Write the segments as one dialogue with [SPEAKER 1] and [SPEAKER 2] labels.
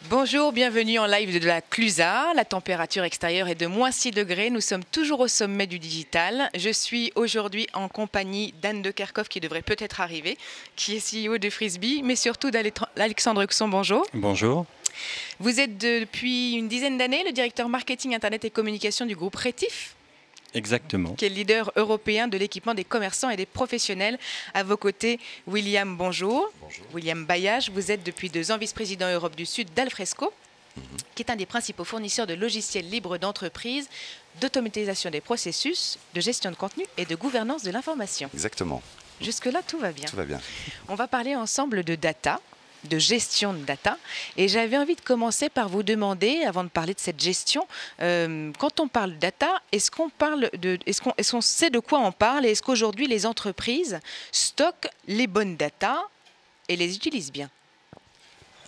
[SPEAKER 1] Bonjour, bienvenue en live de la Clusa. La température extérieure est de -6 degrés. Nous sommes toujours au sommet du digital. Je suis aujourd'hui en compagnie d'Anne de Kerkhoff qui devrait peut-être arriver, qui est CEO de Frisbee, mais surtout d'Alexandre Huxon. Bonjour.
[SPEAKER 2] Bonjour.
[SPEAKER 1] Vous êtes depuis une dizaine d'années le directeur marketing, internet et communication du groupe Rétif.
[SPEAKER 2] Exactement.
[SPEAKER 1] Qui est le leader européen de l'équipement des commerçants et des professionnels. À vos côtés, William, bonjour.
[SPEAKER 3] Bonjour.
[SPEAKER 1] William Baillage, vous êtes depuis 2 ans vice-président Europe du Sud d'Alfresco, qui est un des principaux fournisseurs de logiciels libres d'entreprise, d'automatisation des processus, de gestion de contenu et de gouvernance de l'information.
[SPEAKER 3] Exactement.
[SPEAKER 1] Jusque-là, tout va bien.
[SPEAKER 3] Tout va bien.
[SPEAKER 1] On va parler ensemble de data, de gestion de data. Et j'avais envie de commencer par vous demander, avant de parler de cette gestion, quand on parle de data, est-ce qu'on sait de quoi on parle et est-ce qu'aujourd'hui les entreprises stockent les bonnes data et les utilisent bien?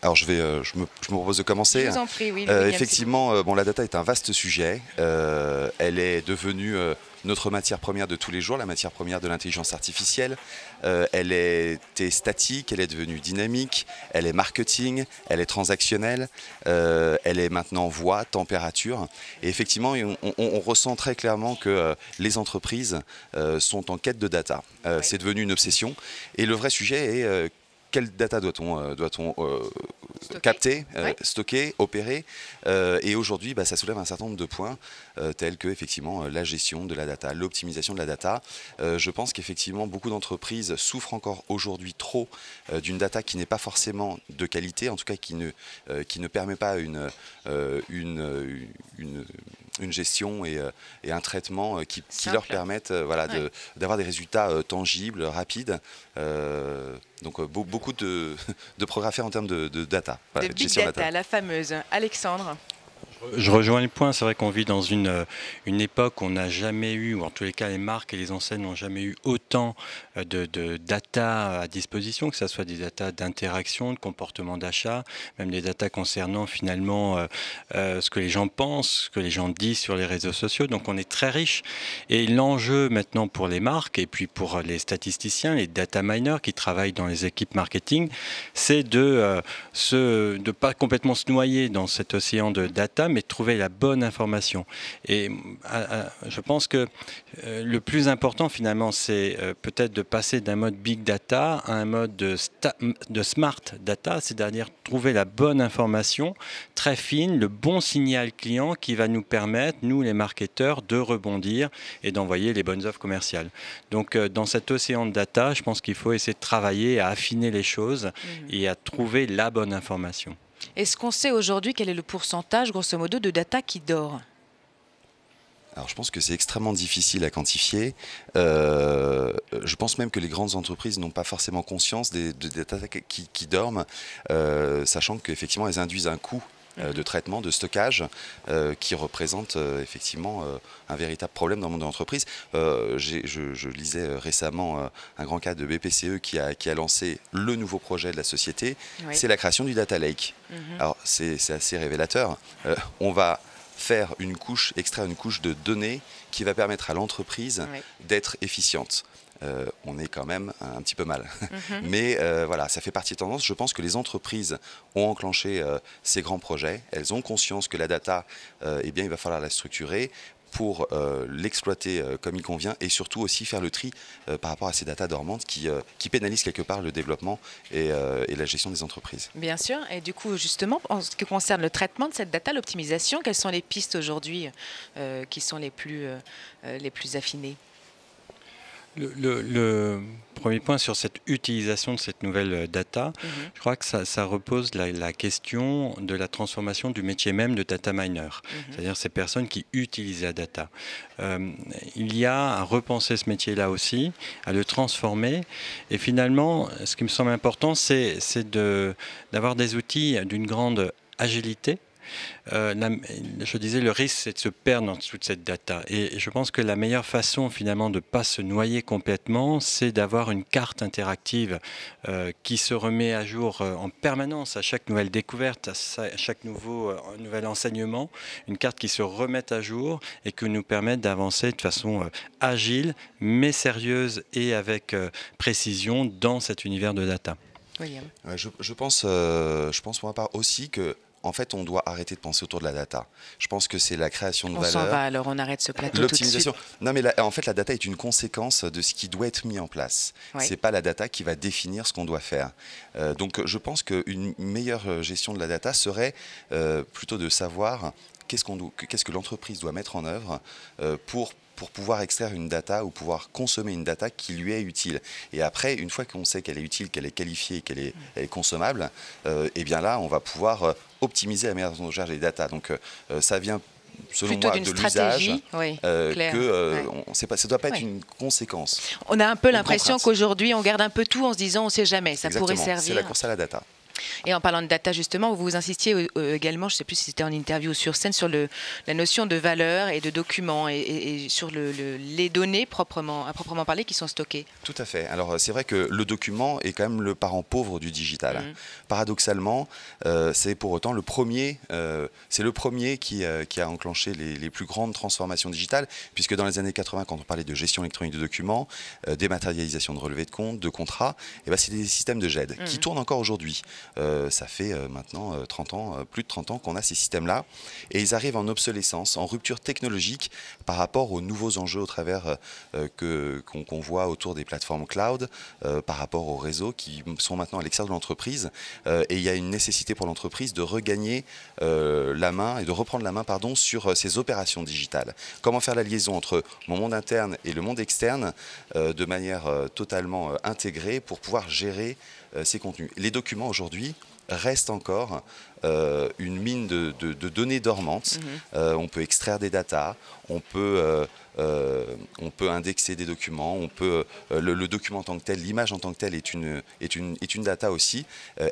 [SPEAKER 3] Alors je me propose de commencer.
[SPEAKER 1] Je vous en prie, oui. William,
[SPEAKER 3] Effectivement, la data est un vaste sujet. Elle est devenue notre matière première de tous les jours, la matière première de l'intelligence artificielle. Elle était statique, elle est devenue dynamique, elle est marketing, elle est transactionnelle, elle est maintenant voix, température. Et effectivement, on ressent très clairement que les entreprises sont en quête de data. C'est devenu une obsession. Et le vrai sujet est quelle data doit-on capter, stocker, opérer et aujourd'hui, ça soulève un certain nombre de points tels que effectivement la gestion de la data, l'optimisation de la data. Je pense qu'effectivement beaucoup d'entreprises souffrent encore aujourd'hui trop d'une data qui n'est pas forcément de qualité, en tout cas qui ne permet pas une gestion et un traitement qui leur permettent d'avoir des résultats tangibles, rapides. Donc beaucoup de progrès à faire en termes de data.
[SPEAKER 1] Voilà, de big data, la fameuse. Alexandre.
[SPEAKER 2] Je rejoins le point, c'est vrai qu'on vit dans une époque où on n'a jamais eu, ou en tous les cas les marques et les enseignes n'ont jamais eu autant de data à disposition, que ce soit des data d'interaction, de comportement d'achat, même des data concernant finalement ce que les gens pensent, ce que les gens disent sur les réseaux sociaux. Donc on est très riche. Et l'enjeu maintenant pour les marques et puis pour les statisticiens, les data miners qui travaillent dans les équipes marketing, c'est de pas complètement se noyer dans cet océan de data, mais de trouver la bonne information. Et je pense que le plus important finalement, c'est peut-être de passer d'un mode big data à un mode de smart data, c'est-à-dire trouver la bonne information, très fine, le bon signal client qui va nous permettre, nous les marketeurs, de rebondir et d'envoyer les bonnes offres commerciales. Donc dans cet océan de data, je pense qu'il faut essayer de travailler à affiner les choses et à trouver la bonne information.
[SPEAKER 1] Est-ce qu'on sait aujourd'hui quel est le pourcentage, grosso modo, de data qui dort ?
[SPEAKER 3] Alors je pense que c'est extrêmement difficile à quantifier. Je pense même que les grandes entreprises n'ont pas forcément conscience des data qui dorment, sachant qu'effectivement elles induisent un coût de traitement, de stockage, qui représente effectivement un véritable problème dans le monde de l'entreprise. Je lisais récemment un grand cas de BPCE qui a lancé le nouveau projet de la société, c'est la création du Data Lake. Alors c'est assez révélateur. On va extraire une couche de données qui va permettre à l'entreprise d'être efficiente. On est quand même un petit peu mal. Mais voilà, ça fait partie des tendances. Je pense que les entreprises ont enclenché ces grands projets. Elles ont conscience que la data, il va falloir la structurer pour l'exploiter comme il convient et surtout aussi faire le tri par rapport à ces datas dormantes qui pénalisent quelque part le développement et la gestion des entreprises.
[SPEAKER 1] Bien sûr. Et du coup, justement, en ce qui concerne le traitement de cette data, l'optimisation, quelles sont les pistes aujourd'hui qui sont les plus affinées ?
[SPEAKER 2] Le premier point sur cette utilisation de cette nouvelle data, je crois que ça repose la question de la transformation du métier même de data miner, c'est-à-dire ces personnes qui utilisent la data. Il y a à repenser ce métier-là aussi, à le transformer. Et finalement, ce qui me semble important, c'est d'avoir des outils d'une grande agilité. Je disais, le risque, c'est de se perdre dans toute cette data. Et je pense que la meilleure façon, finalement, de ne pas se noyer complètement, c'est d'avoir une carte interactive qui se remet à jour en permanence à chaque nouvelle découverte, à chaque nouvel enseignement. Une carte qui se remette à jour et qui nous permette d'avancer de façon agile, mais sérieuse et avec précision dans cet univers de data.
[SPEAKER 1] William.
[SPEAKER 3] Je pense pour ma part aussi que en fait, on doit arrêter de penser autour de la data. Je pense que c'est la création de
[SPEAKER 1] On
[SPEAKER 3] valeur.
[SPEAKER 1] s'en va alors, on arrête ce plateau tout de suite.
[SPEAKER 3] Non, mais en fait, la data est une conséquence de ce qui doit être mis en place.
[SPEAKER 1] Oui.
[SPEAKER 3] C'est pas la data qui va définir ce qu'on doit faire. Donc, je pense qu'une meilleure gestion de la data serait plutôt de savoir qu'est-ce que l'entreprise doit mettre en œuvre pour pouvoir extraire une data ou pouvoir consommer une data qui lui est utile. Et après, une fois qu'on sait qu'elle est utile, qu'elle est qualifiée, elle est consommable, et bien là, on va pouvoir optimiser la manière dont on gère les data. Donc, ça vient selon
[SPEAKER 1] plutôt
[SPEAKER 3] moi de l'usage,
[SPEAKER 1] oui,
[SPEAKER 3] ça ne doit pas être une conséquence.
[SPEAKER 1] On a un peu l'impression qu'aujourd'hui, on garde un peu tout en se disant on ne sait jamais, ça pourrait servir.
[SPEAKER 3] C'est la course à la data.
[SPEAKER 1] Et en parlant de data, justement, vous insistiez également, je ne sais plus si c'était en interview ou sur scène, sur la notion de valeur et de documents et sur les données à proprement parler qui sont stockées.
[SPEAKER 3] Tout à fait. Alors, c'est vrai que le document est quand même le parent pauvre du digital. Paradoxalement, c'est pour autant le premier qui a enclenché les plus grandes transformations digitales, puisque dans les années 80, quand on parlait de gestion électronique de documents, dématérialisation de relevés de comptes, de contrats, c'est des systèmes de GED qui tournent encore aujourd'hui. Ça fait maintenant 30 ans, plus de 30 ans qu'on a ces systèmes-là, et ils arrivent en obsolescence, en rupture technologique par rapport aux nouveaux enjeux au travers qu'on voit autour des plateformes cloud, par rapport aux réseaux qui sont maintenant à l'extérieur de l'entreprise, et il y a une nécessité pour l'entreprise de regagner la main et de reprendre la main sur ses opérations digitales. Comment faire la liaison entre mon monde interne et le monde externe de manière totalement intégrée pour pouvoir gérer ces contenus. Les documents aujourd'hui restent encore une mine de données dormantes. On peut extraire des datas, on peut indexer des documents, le document en tant que tel, l'image en tant que telle est une data aussi.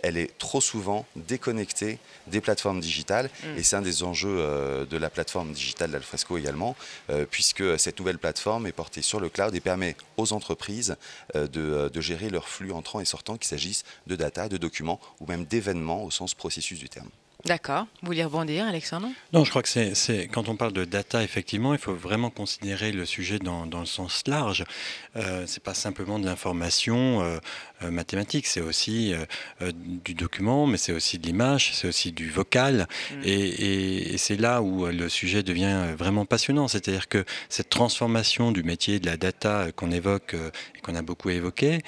[SPEAKER 3] Elle est trop souvent déconnectée des plateformes digitales et c'est un des enjeux de la plateforme digitale d'Alfresco également, puisque cette nouvelle plateforme est portée sur le cloud et permet aux entreprises de gérer leurs flux entrants et sortants, qu'il s'agisse de data, de documents ou même d'événements au sens processus du terme.
[SPEAKER 1] D'accord. Vous voulez rebondir, Alexandre?
[SPEAKER 2] Non, je crois que quand on parle de data, effectivement, il faut vraiment considérer le sujet dans le sens large. C'est pas simplement de l'information mathématique, c'est aussi du document, mais c'est aussi de l'image, c'est aussi du vocal. Et c'est là où le sujet devient vraiment passionnant. C'est-à-dire que cette transformation du métier de la data qu'on évoque et qu'on a beaucoup évoqué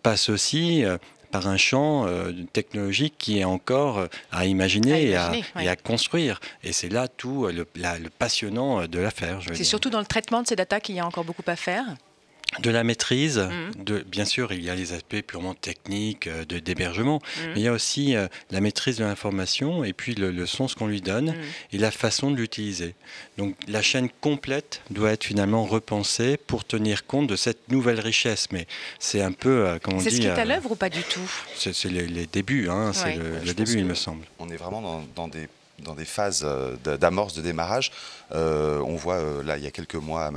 [SPEAKER 2] passe aussi par un champ technologique qui est encore à imaginer et à construire. Et c'est là tout le passionnant de l'affaire.
[SPEAKER 1] C'est surtout dans le traitement de ces datas qu'il y a encore beaucoup à faire.
[SPEAKER 2] De la maîtrise, bien sûr, il y a les aspects purement techniques d'hébergement, mais il y a aussi la maîtrise de l'information et puis le sens qu'on lui donne et la façon de l'utiliser. Donc la chaîne complète doit être finalement repensée pour tenir compte de cette nouvelle richesse. Mais c'est un peu, comme on dit...
[SPEAKER 1] C'est ce qui est à l'œuvre ou pas du tout?
[SPEAKER 2] C'est les débuts, c'est le début, il me semble.
[SPEAKER 3] On est vraiment dans des phases d'amorce, de démarrage. On voit là il y a quelques mois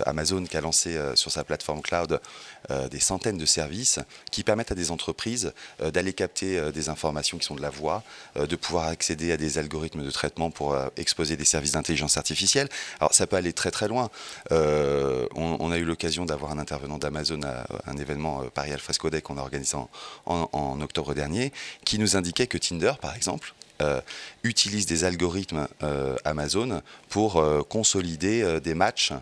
[SPEAKER 3] Amazon qui a lancé sur sa plateforme cloud des centaines de services qui permettent à des entreprises d'aller capter des informations qui sont de la voix, de pouvoir accéder à des algorithmes de traitement pour exposer des services d'intelligence artificielle. Alors ça peut aller très très loin. On a eu l'occasion d'avoir un intervenant d'Amazon à un événement Paris Alfresco Day qu'on a organisé en octobre dernier, qui nous indiquait que Tinder, par exemple, utilise des algorithmes Amazon pour consolider des matchs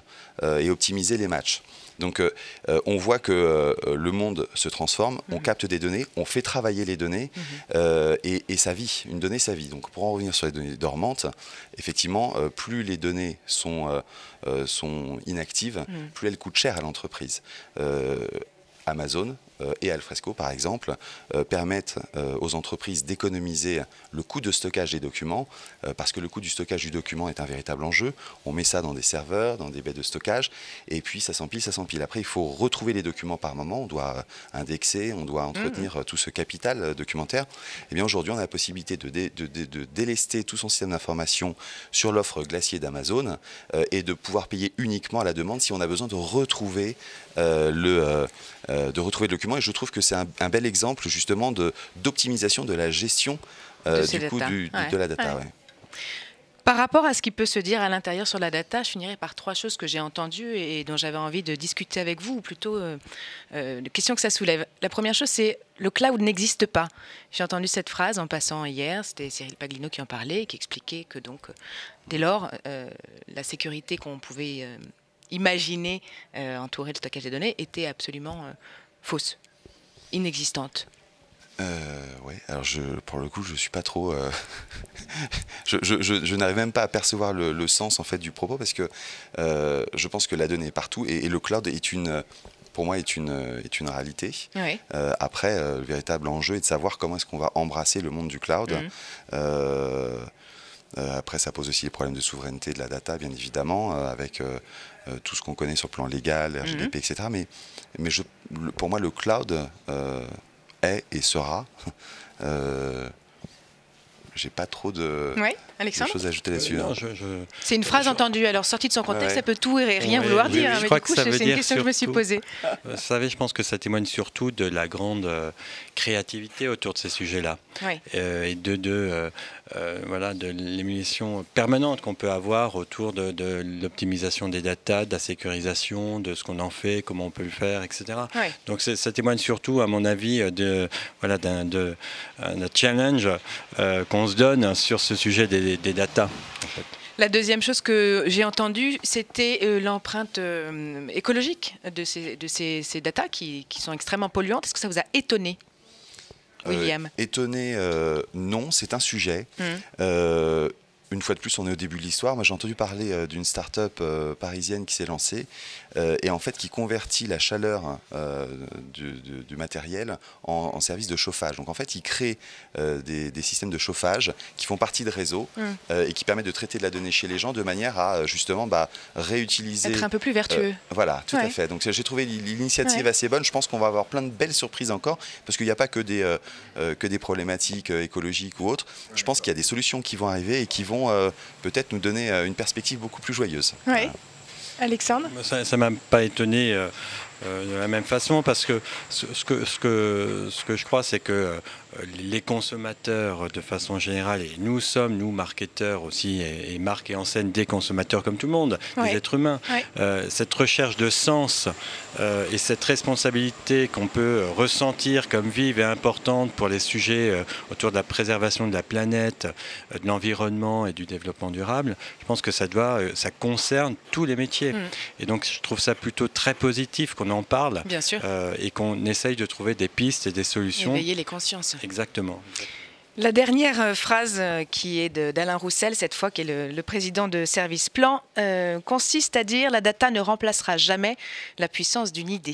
[SPEAKER 3] et optimiser les matchs. Donc on voit que le monde se transforme, on capte des données, on fait travailler les données et ça vit, une donnée ça vit. Donc pour en revenir sur les données dormantes, effectivement, plus les données sont inactives, plus elles coûtent cher à l'entreprise. Amazon et Alfresco, par exemple, permettent aux entreprises d'économiser le coût de stockage des documents, parce que le coût du stockage du document est un véritable enjeu. On met ça dans des serveurs, dans des baies de stockage, et puis ça s'empile, ça s'empile. Après, il faut retrouver les documents par moment, on doit indexer, on doit entretenir tout ce capital documentaire. Et bien aujourd'hui, on a la possibilité de délester tout son système d'information sur l'offre Glacier d'Amazon et de pouvoir payer uniquement à la demande si on a besoin de retrouver le document. Et je trouve que c'est un bel exemple justement d'optimisation de la gestion de la data.
[SPEAKER 1] Ouais. Par rapport à ce qui peut se dire à l'intérieur sur la data, je finirai par 3 choses que j'ai entendues et dont j'avais envie de discuter avec vous, ou plutôt les questions que ça soulève. La première chose, c'est le cloud n'existe pas. J'ai entendu cette phrase en passant hier, c'était Cyril Paglino qui en parlait, qui expliquait que donc, dès lors, la sécurité qu'on pouvait imaginer entourer le stockage des données était absolument fausse, inexistante.
[SPEAKER 3] Oui, alors pour le coup, je suis pas trop. Je n'arrive même pas à percevoir le sens en fait du propos parce que je pense que la donnée est partout et le cloud est pour moi est une réalité.
[SPEAKER 1] Oui.
[SPEAKER 3] Après, le véritable enjeu est de savoir comment est-ce qu'on va embrasser le monde du cloud. Après, ça pose aussi les problèmes de souveraineté de la data, bien évidemment, avec tout ce qu'on connaît sur le plan légal, RGPD, etc. Mais pour moi, le cloud est et sera. J'ai pas trop de choses à ajouter là-dessus.
[SPEAKER 1] C'est une phrase entendue, alors sortie de son contexte, ça peut tout et rien vouloir dire. Mais du coup, c'est une question que je me suis posée.
[SPEAKER 2] Vous savez, je pense que ça témoigne surtout de la grande créativité autour de ces sujets-là. Et de l'émulation permanente qu'on peut avoir autour de l'optimisation des datas, de la sécurisation, de ce qu'on en fait, comment on peut le faire, etc. Donc ça témoigne surtout, à mon avis, d'un challenge qu'on se donne sur ce sujet des datas. En fait.
[SPEAKER 1] La deuxième chose que j'ai entendue, c'était l'empreinte écologique de ces datas qui sont extrêmement polluantes. Est-ce que ça vous a étonné, William?
[SPEAKER 3] Étonné, non, c'est un sujet. Une fois de plus, on est au début de l'histoire. Moi, j'ai entendu parler d'une start-up parisienne qui s'est lancée et en fait qui convertit la chaleur du matériel en service de chauffage. Donc en fait, ils créent des systèmes de chauffage qui font partie de réseaux et qui permettent de traiter de la donnée chez les gens de manière à justement réutiliser.
[SPEAKER 1] Être un peu plus vertueux.
[SPEAKER 3] Voilà, tout à fait. Donc j'ai trouvé l'initiative assez bonne. Je pense qu'on va avoir plein de belles surprises encore parce qu'il n'y a pas que des problématiques écologiques ou autres. Je pense qu'il y a des solutions qui vont arriver et qui vont peut-être nous donner une perspective beaucoup plus joyeuse.
[SPEAKER 1] Oui. Alexandre ?
[SPEAKER 2] Ça ne m'a pas étonné de la même façon parce que ce que je crois, c'est que les consommateurs de façon générale, et nous sommes, nous marketeurs aussi, et marques et enseignes des consommateurs comme tout le monde, des êtres humains, cette recherche de sens et cette responsabilité qu'on peut ressentir comme vive et importante pour les sujets autour de la préservation de la planète, de l'environnement et du développement durable, je pense que ça concerne tous les métiers. Et donc je trouve ça plutôt très positif qu'on en parle.
[SPEAKER 1] Bien sûr.
[SPEAKER 2] Et qu'on essaye de trouver des pistes et des solutions.
[SPEAKER 1] Éveiller les consciences.
[SPEAKER 2] Exactement.
[SPEAKER 1] La dernière phrase qui est d'Alain Roussel, cette fois, qui est le président de Service Plan, consiste à dire « La data ne remplacera jamais la puissance d'une idée ».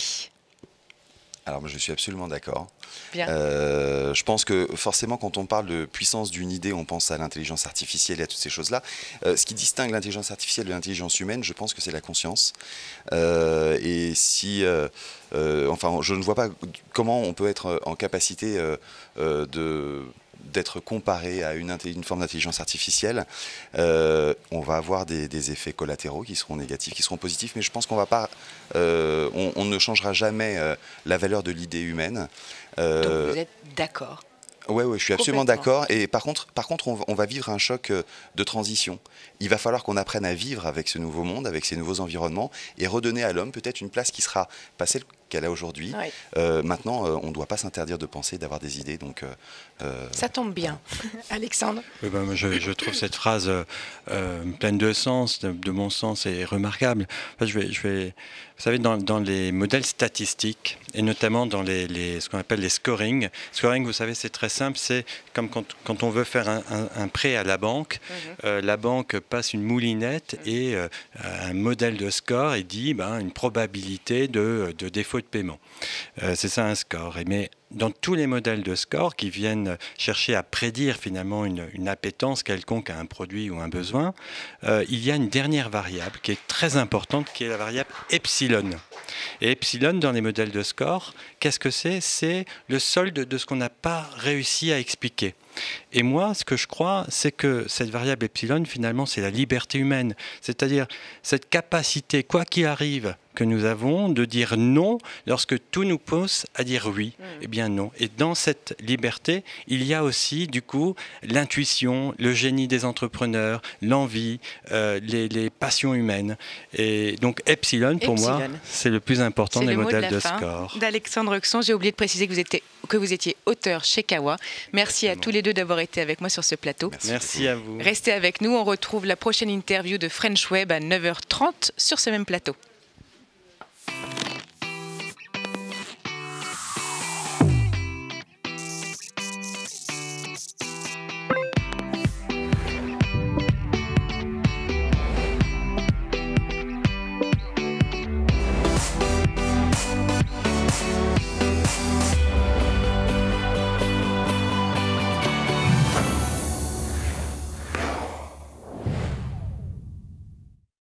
[SPEAKER 3] Alors, je suis absolument d'accord.
[SPEAKER 1] Bien.
[SPEAKER 3] Je pense que forcément, quand on parle de puissance d'une idée, on pense à l'intelligence artificielle et à toutes ces choses-là. Ce qui distingue l'intelligence artificielle de l'intelligence humaine, je pense que c'est la conscience. Et si... enfin, je ne vois pas comment on peut être en capacité d'être comparé à une forme d'intelligence artificielle. On va avoir des effets collatéraux qui seront négatifs, qui seront positifs, mais je pense qu'on va pas, on ne changera jamais la valeur de l'idée humaine.
[SPEAKER 1] Donc vous êtes d'accord?
[SPEAKER 3] Oui, je suis absolument d'accord. Et par contre, on va vivre un choc de transition. Il va falloir qu'on apprenne à vivre avec ce nouveau monde, avec ces nouveaux environnements, et redonner à l'homme peut-être une place qui sera pas celle qu'elle a aujourd'hui. Maintenant, on ne doit pas s'interdire de penser, d'avoir des idées. Donc,
[SPEAKER 1] ça tombe bien. Alexandre?
[SPEAKER 2] Oui, je trouve cette phrase pleine de sens, de bon sens et remarquable. Enfin, vous savez, dans les modèles statistiques, et notamment dans ce qu'on appelle les scoring. Scoring, vous savez, c'est très simple. C'est comme quand on veut faire un prêt à la banque. La banque passe une moulinette et un modèle de score et dit une probabilité de défaut de paiement. C'est ça un score. Mais dans tous les modèles de score qui viennent chercher à prédire finalement une appétence quelconque à un produit ou un besoin, il y a une dernière variable qui est très importante, qui est la variable epsilon. Et epsilon, dans les modèles de score, qu'est-ce que c'est? C'est le solde de ce qu'on n'a pas réussi à expliquer. Et moi, ce que je crois, c'est que cette variable epsilon, finalement, c'est la liberté humaine. C'est-à-dire cette capacité, quoi qu'il arrive, que nous avons de dire non lorsque tout nous pousse à dire oui. Eh bien non. Et dans cette liberté, il y a aussi du coup l'intuition, le génie des entrepreneurs, l'envie, les passions humaines. Et donc Epsilon, pour moi, c'est le plus important des modèles de score.
[SPEAKER 1] D'Alexandre Xon, j'ai oublié de préciser que vous étiez auteur chez Kawa. Merci à tous les deux d'avoir été avec moi sur ce plateau.
[SPEAKER 2] Merci à vous.
[SPEAKER 1] Restez avec nous, on retrouve la prochaine interview de French Web à 9h30 sur ce même plateau.